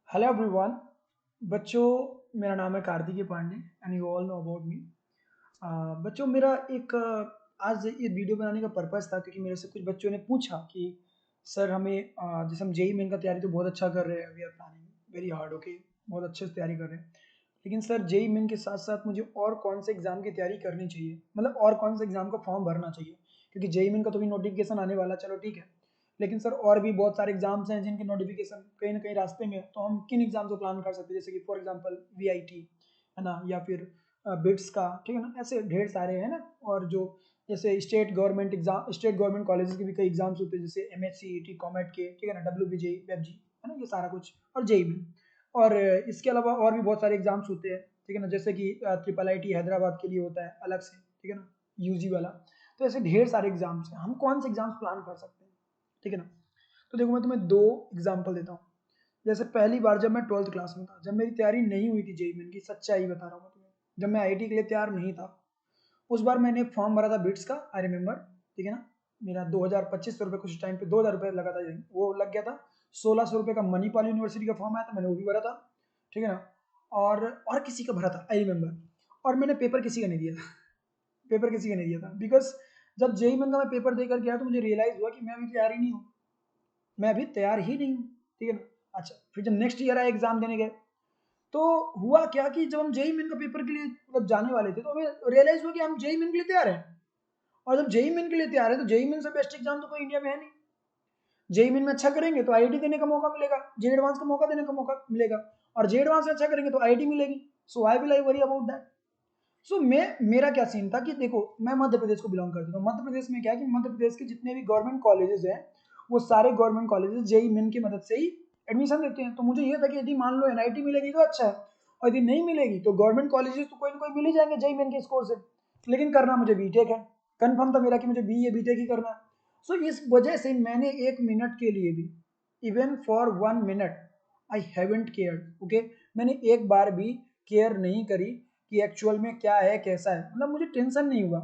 Hello everyone. बच्चों, मेरा नाम है Kartikeya Pandey and you all know about me. बच्चों, मेरा एक आज ये वीडियो बनाने का पर्पस था क्योंकि मेरे से कुछ बच्चों ने पूछा कि सर हमें जैसे हम जेई मेन का तैयारी तो बहुत अच्छा कर रहे हैं, we are planning very hard, okay, बहुत अच्छे से तैयारी कर रहे हैं। लेकिन सर जेई मेन के साथ साथ मुझे और कौन से एग्ज़ाम की तैयारी करनी चाहिए, मतलब और कौन से एग्ज़ाम का फॉर्म भरना चाहिए, क्योंकि जेई मेन का तो भी नोटिफिकेशन आने वाला, चलो ठीक है। लेकिन सर और भी बहुत सारे एग्जाम्स हैं जिनके नोटिफिकेशन कहीं ना कहीं रास्ते में है, तो हम किन एग्जाम को प्लान कर सकते हैं, जैसे कि फॉर एग्जांपल वीआईटी है ना, या फिर बिट्स का, ठीक है ना, ऐसे ढेर सारे हैं ना। और जो जैसे state government exam, state government colleges के भी कई एग्जाम्स होते हैं, जैसे एमएससीईटी, कॉमेट के, ठीक है ना, डब्ल्यूबीजेई, वेबजी, है ना, ये सारा कुछ, और जेई में। और इसके अलावा और भी बहुत सारे एग्जाम्स होते हैं, ठीक है ना, जैसे कि ट्रिपल आईटी हैदराबाद के लिए होता है अलग से, ठीक है ना, यूजी वाला। तो ऐसे ढेर सारे एग्जाम्स हैं, हम कौन से एग्जाम्स प्लान कर सकते हैं, ठीक है ना। तो देखो, मैं तुम्हें दो एग्जाम्पल देता हूँ। जैसे पहली बार जब मैं 12th क्लास में था, जब मेरी तैयारी नहीं हुई थी जेई मेन की, सच्चाई बता रहा हूँ मैं तुम्हें, जब मैं आईआईटी के लिए तैयार नहीं था, उस बार मैंने फॉर्म भरा था बिट्स का, आई रिमेम्बर, ठीक है ना। मेरा 2025 रुपये कुछ टाइम पे 2000 रुपये लगा था, वो लग गया था। 1600 रुपये का मणिपाल यूनिवर्सिटी का फॉर्म आया था, मैंने वो भी भरा था, ठीक है ना। और किसी का भरा था, आई रिमेम्बर। और मैंने पेपर किसी का नहीं दिया था, पेपर किसी का नहीं दिया था, बिकॉज जब जेई मेन का मैं पेपर देकर गया तो मुझे रियलाइज हुआ कि मैं अभी तैयार ही नहीं हूँ, मैं अभी तैयार ही नहीं हूँ, ठीक है ना। अच्छा, फिर जब नेक्स्ट ईयर आए एग्जाम देने गए, तो हुआ क्या कि जब हम जेई मेन का पेपर के लिए मतलब जाने वाले थे, तो हमें रियलाइज हुआ कि हम जेई मेन के लिए तैयार हैं। और जब जेई मेन के लिए तैयार है, तो जेई मेन से बेस्ट एग्जाम तो कोई इंडिया में है नहीं। जेई मेन में अच्छा करेंगे तो आईआईटी देने का मौका मिलेगा, जे एडवांस का मौका देने का मौका मिलेगा, और जे एडवांस में अच्छा करेंगे तो आईआईटी मिलेगी। So I will I worry about that. So मैं, मेरा क्या सीन था कि देखो, मैं मध्य प्रदेश को बिलोंग करता हूँ। मध्य प्रदेश में क्या है कि मध्य प्रदेश के जितने भी गवर्नमेंट कॉलेजेस हैं, वो सारे गवर्नमेंट कॉलेजेस जेई मेन की मदद से ही एडमिशन देते हैं। तो मुझे ये था कि यदि मान लो एनआईटी मिलेगी तो अच्छा है, और यदि नहीं मिलेगी तो गवर्नमेंट कॉलेजेस तो कोई ना कोई मिल ही जाएंगे जेई मेन के स्कोर से। लेकिन करना मुझे बीटेक है, कन्फर्म था मेरा कि मुझे बी ए बीटेक ही करना है। सो इस वजह से मैंने 1 मिनट के लिए भी, even for 1 minute, I haven't cared, okay, मैंने एक बार भी केयर नहीं करी कि एक्चुअल में क्या है कैसा है, मतलब मुझे टेंशन नहीं हुआ।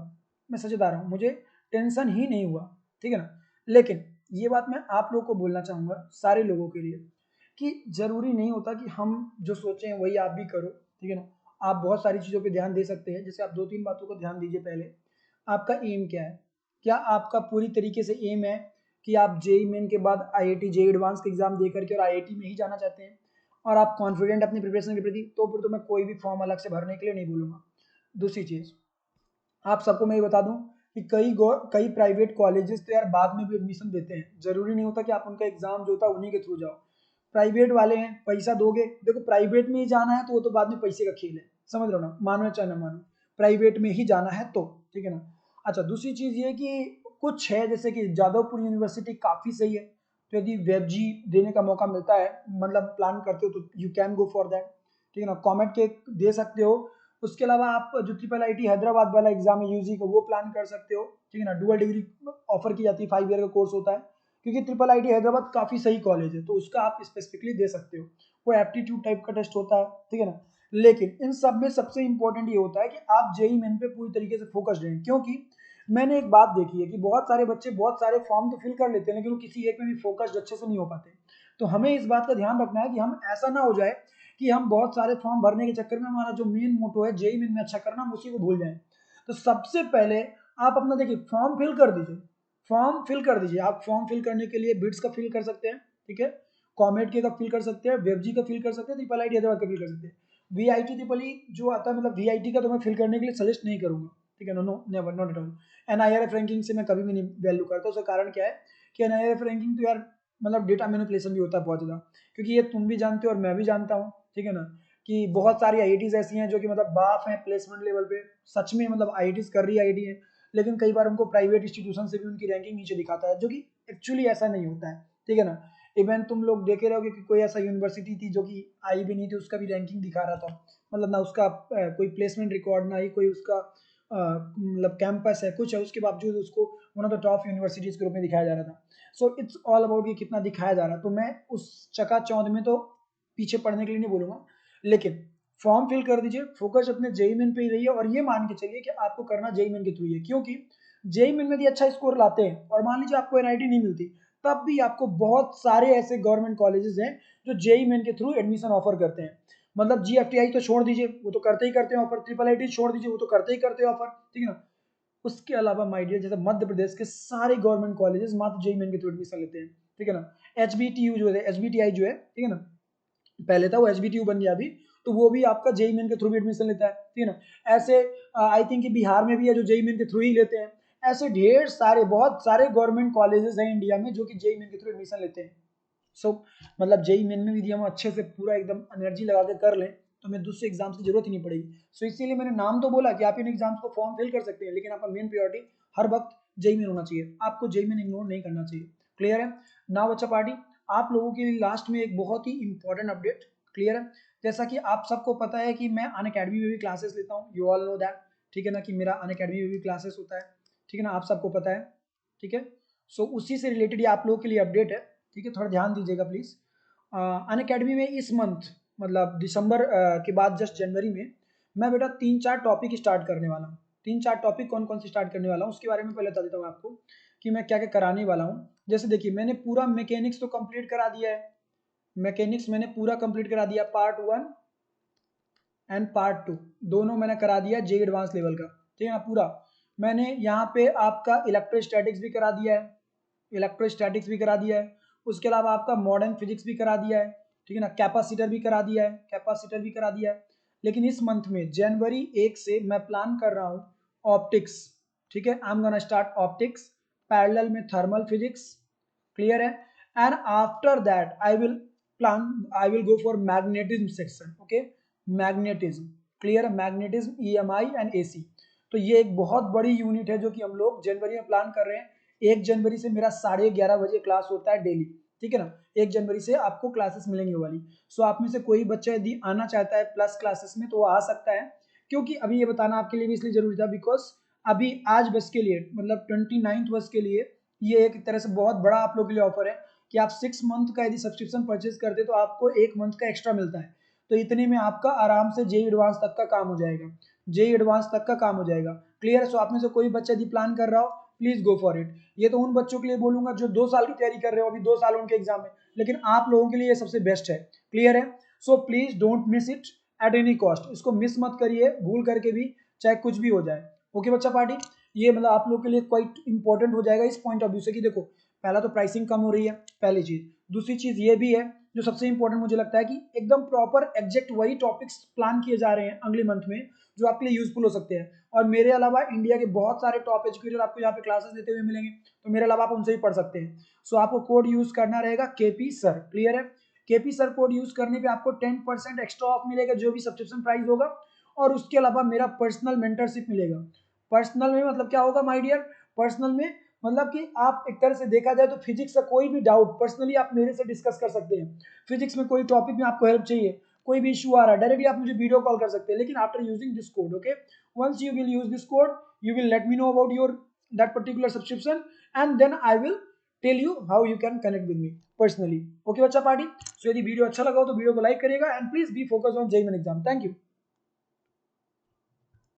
मैं सच बता रहा हूँ, मुझे टेंशन ही नहीं हुआ, ठीक है ना। लेकिन ये बात मैं आप लोगों को बोलना चाहूँगा, सारे लोगों के लिए, कि ज़रूरी नहीं होता कि हम जो सोचें वही आप भी करो, ठीक है ना। आप बहुत सारी चीज़ों पे ध्यान दे सकते हैं, जैसे आप 2-3 बातों को ध्यान दीजिए। पहले, आपका एम क्या है? क्या आपका पूरी तरीके से एम है कि आप जेई मेन के बाद आईआईटी जे एडवांस का एग्जाम दे करके और आईआईटी में ही जाना चाहते हैं, और आप कॉन्फिडेंट अपनी प्रिपरेशन के प्रति, तो फिर तो मैं कोई भी फॉर्म अलग से भरने के लिए नहीं बोलूँगा। दूसरी चीज़, आप सबको मैं ये बता दूं कि कई प्राइवेट कॉलेजेस तो यार बाद में भी एडमिशन देते हैं, जरूरी नहीं होता कि आप उनका एग्जाम जो होता है उन्हीं के थ्रू जाओ। प्राइवेट वाले हैं, पैसा दोगे, देखो प्राइवेट में ही जाना है तो वो तो बाद में पैसे का खेल है, समझ लो ना, मानो या चाहे ना मानो, प्राइवेट में ही जाना है तो, ठीक है ना। अच्छा, दूसरी चीज़ ये कि कुछ है, जैसे कि जादवपुर यूनिवर्सिटी काफ़ी सही है, तो यदि वेब जी देने का मौका मिलता है, मतलब प्लान करते हो, तो you can go for that, ठीक है ना। कॉमेट के दे सकते हो। उसके अलावा आप जो ट्रिपल आईटी हैदराबाद वाला एग्जाम है यूजी का, वो प्लान कर सकते हो, ठीक है ना। डुअल डिग्री ऑफर की जाती है, 5 ईयर का कोर्स होता है, क्योंकि ट्रिपल आईटी हैदराबाद काफ़ी सही कॉलेज है, तो उसका आप स्पेसिफिकली दे सकते हो। वो एप्टीट्यूड टाइप का टेस्ट होता है, ठीक है ना। लेकिन इन सब में सबसे इंपॉर्टेंट ये होता है कि आप जेई मेन पे पूरी तरीके से फोकस रहें, क्योंकि मैंने एक बात देखी है कि बहुत सारे बच्चे बहुत सारे फॉर्म तो फिल कर लेते हैं, लेकिन वो किसी एक में भी फोकस्ड अच्छे से नहीं हो पाते। तो हमें इस बात का ध्यान रखना है कि हम ऐसा ना हो जाए कि हम बहुत सारे फॉर्म भरने के चक्कर में हमारा जो मेन मोटो है जेई मेन में अच्छा करना, हम उसी को भूल जाएं। तो सबसे पहले आप अपना देखिए, फॉर्म फिल कर दीजिए, फॉर्म फिल कर दीजिए। आप फॉर्म फिल करने के लिए बिट्स का फिल कर सकते हैं, ठीक है, कॉमेट के का फिल कर सकते हैं, वेबजी का फिल कर सकते हैं, ट्रिपल आईटी हैदराबाद का फिल कर सकते हैं। वीआईटी ट्रिपल ई जो आता है, मतलब वीआईटी का तो मैं फिल करने के लिए सजेस्ट नहीं करूंगा, ठीक है, no no, never, not at all. NIRF ranking से मैं कभी भी नहीं वैल्यू करता, उसका कारण क्या है कि एनआईआरएफ रैंकिंग तो यार मतलब डेटा मैनिपुलेशन भी होता है बहुत ज़्यादा, क्योंकि ये तुम भी जानते हो और मैं भी जानता हूँ, ठीक है ना, कि बहुत सारी आईआईटीज ऐसी हैं जो कि मतलब बाफ हैं प्लेसमेंट लेवल पे, सच में मतलब आईआईटीज कर रही आईआईटी है, लेकिन कई बार उनको प्राइवेट इंस्टीट्यूशन से भी उनकी रैंकिंग नीचे दिखाता है, जो कि एक्चुअली ऐसा नहीं होता है, ठीक है ना। इवन तुम लोग देखे रहोगे कि कोई ऐसा यूनिवर्सिटी थी जो कि आई भी नहीं थी, उसका भी रैंकिंग दिखा रहा था, मतलब ना उसका कोई प्लेसमेंट रिकॉर्ड, ना ही कोई उसका मतलब कैंपस है, कुछ है, उसके बावजूद उसको one of the top universities के रूप में दिखाया जा रहा था। सो इट्स ऑल अबाउट कि कितना दिखाया जा रहा है। तो मैं उस चकाचौंध में तो पीछे पड़ने के लिए नहीं बोलूंगा, लेकिन फॉर्म फिल कर दीजिए, फोकस अपने जेई मेन पे ही रहिए, और ये मान के चलिए कि आपको करना जेई मेन के थ्रू ही है, क्योंकि जेई मेन में यदि अच्छा स्कोर लाते हैं और मान लीजिए आपको एनआईटी नहीं मिलती, तब भी आपको बहुत सारे ऐसे गवर्नमेंट कॉलेजेस हैं जो जेई मेन के थ्रू एडमिशन ऑफर करते हैं। मतलब जीएफटीआई तो छोड़ दीजिए, वो तो करते ही करते हैं ऑफर, ट्रिपल आईटी छोड़ दीजिए, वो तो करते ही करते हैं ऑफर, ठीक है ना। उसके अलावा माय डियर जैसे मध्य प्रदेश के सारे गवर्नमेंट कॉलेजेस मात्र जेई मेन के थ्रू एडमिशन लेते हैं, ठीक है ना। एचबीटीयू जो है, एचबीटीआई जो है, ठीक है ना, पहले था वो एचबीटीयू बन गया अभी, तो वो भी आपका जेई मेन के थ्रू भी एडमिशन लेता है, ठीक है ना। ऐसे आई थिंक कि बिहार में भी है जो जेई मेन के थ्रू ही लेते हैं। ऐसे ढेर सारे बहुत सारे गवर्नमेंट कॉलेजेस हैं इंडिया में जो कि जेई मेन के थ्रू एडमिशन लेते हैं। सो मतलब जेई मेन में भी यदि हम अच्छे से पूरा एकदम एनर्जी लगा के कर लें तो हमें दूसरे एग्जाम्स की जरूरत ही नहीं पड़ेगी। सो इसीलिए मैंने नाम तो बोला कि आप इन एग्जाम्स को फॉर्म फिल कर सकते हैं, लेकिन आपका मेन प्रायोरिटी हर वक्त जेई मेन होना चाहिए, आपको जेई मेन इग्नोर नहीं करना चाहिए। क्लियर है ना बच्चा पार्टी? आप लोगों के लिए लास्ट में एक बहुत ही इंपॉर्टेंट अपडेट। क्लियर है? जैसा कि आप सबको पता है कि मैं अनअकैडमी में भी क्लासेस लेता हूँ, यू ऑल नो दैट, ठीक है ना, कि मेरा अनअकैडमी में भी क्लासेस होता है, ठीक है ना, आप सबको पता है, ठीक है। सो उसी से रिलेटेड ये आप लोगों के लिए अपडेट है, ठीक है, थोड़ा ध्यान दीजिएगा प्लीज। अनअकैडमी में इस मंथ मतलब दिसंबर के बाद जस्ट जनवरी में मैं बेटा 3-4 टॉपिक स्टार्ट करने वाला हूँ। 3-4 टॉपिक कौन कौन से स्टार्ट करने वाला हूँ उसके बारे में पहले बता देता हूँ आपको कि मैं क्या क्या कराने वाला हूँ। जैसे देखिए मैंने पूरा मैकेनिक्स तो कंप्लीट करा दिया है, मैकेनिक्स मैंने पूरा कंप्लीट करा दिया, पार्ट 1 एंड पार्ट 2 दोनों मैंने करा दिया जे एडवांस लेवल का, ठीक है ना पूरा। मैंने यहाँ पे आपका इलेक्ट्रोस्टैटिक्स भी करा दिया है, इलेक्ट्रोस्टैटिक्स भी करा दिया है, उसके अलावा आपका मॉडर्न फिजिक्स भी करा दिया है, ठीक है ना, कैपेसिटर भी करा दिया है, कैपेसिटर भी करा दिया है। लेकिन इस मंथ में जनवरी 1 से मैं प्लान कर रहा हूँ ऑप्टिक्स, ठीक है, I am gonna start optics, parallel में थर्मल फिजिक्स, क्लियर है। And after that I will go for magnetism section, okay, magnetism, clear है, मैग्नेटिज्म ईएमआई एंड एसी। तो ये एक बहुत बड़ी यूनिट है जो कि हम लोग जनवरी में प्लान कर रहे हैं। 1 जनवरी से मेरा 11:30 बजे क्लास होता है डेली, ठीक है ना, 1 जनवरी से आपको क्लासेस मिलेंगे वाली। सो आप में से कोई बच्चा यदि आना चाहता है प्लस क्लासेस में तो वो आ सकता है, क्योंकि अभी ये बताना आपके लिए भी इसलिए जरूरी था बिकॉज अभी आज बस के लिए मतलब 29 बस के लिए ये एक तरह से बहुत बड़ा आप लोग के लिए ऑफर है कि आप 6 मंथ का यदि सब्सक्रिप्शन परचेज करते तो आपको 1 मंथ का एक्स्ट्रा मिलता है। तो इतने में आपका आराम से जेई एडवांस तक का काम हो जाएगा, जेई एडवांस तक का काम हो जाएगा, क्लियर है। सो आप में से कोई बच्चा यदि प्लान कर रहा हो प्लीज गो फॉर इट। ये तो उन बच्चों के लिए बोलूंगा जो 2 साल की तैयारी कर रहे हो, अभी 2 साल उनके एग्जाम में, लेकिन आप लोगों के लिए ये सबसे बेस्ट है, क्लियर है। So please don't miss it at any cost, इसको मिस मत करिए भूल करके भी, चाहे कुछ भी हो जाए, ओके बच्चा पार्टी। ये मतलब आप लोग के लिए क्वाइट इंपॉर्टेंट हो जाएगा इस पॉइंट ऑफ व्यू से कि देखो पहला तो प्राइसिंग कम हो रही है, पहली चीज, दूसरी चीज ये भी है जो सबसे इंपॉर्टेंट मुझे लगता है कि एकदम प्रॉपर एग्जैक्ट वही टॉपिक्स प्लान किए जा रहे हैं अगले मंथ में जो आपके लिए यूजफुल हो सकते हैं। और मेरे अलावा इंडिया के बहुत सारे टॉप एजुकेटर आपको यहाँ पे क्लासेस देते हुए मिलेंगे, तो मेरे अलावा आप उनसे ही पढ़ सकते हैं। सो आपको कोड यूज करना रहेगा केपी सर, क्लियर है। केपी सर कोड यूज करने पे आपको 10% एक्स्ट्रा ऑफ मिलेगा जो भी सब्सक्रिप्शन प्राइस होगा, और उसके अलावा मेरा पर्सनल मेंटरशिप मिलेगा। पर्सनल में मतलब क्या होगा माय डियर, पर्सनल में मतलब कि आप एक तरह से देखा जाए तो फिजिक्स का कोई भी डाउट पर्सनली आप मेरे से डिस्कस कर सकते हैं। फिजिक्स में कोई टॉपिक में आपको हेल्प चाहिए, कोई भी इशू आ रहा है, डायरेक्टली आप मुझे वीडियो कॉल कर सकते हैं, लेकिन after using this code, okay, once you will use this code you will let me know about your that particular subscription and then I will tell you how you can connect with me personally, okay बच्चा party. सो यदि video अच्छा लगा हो तो video को like करिएगा and please be focus on JEE main exam. Thank you.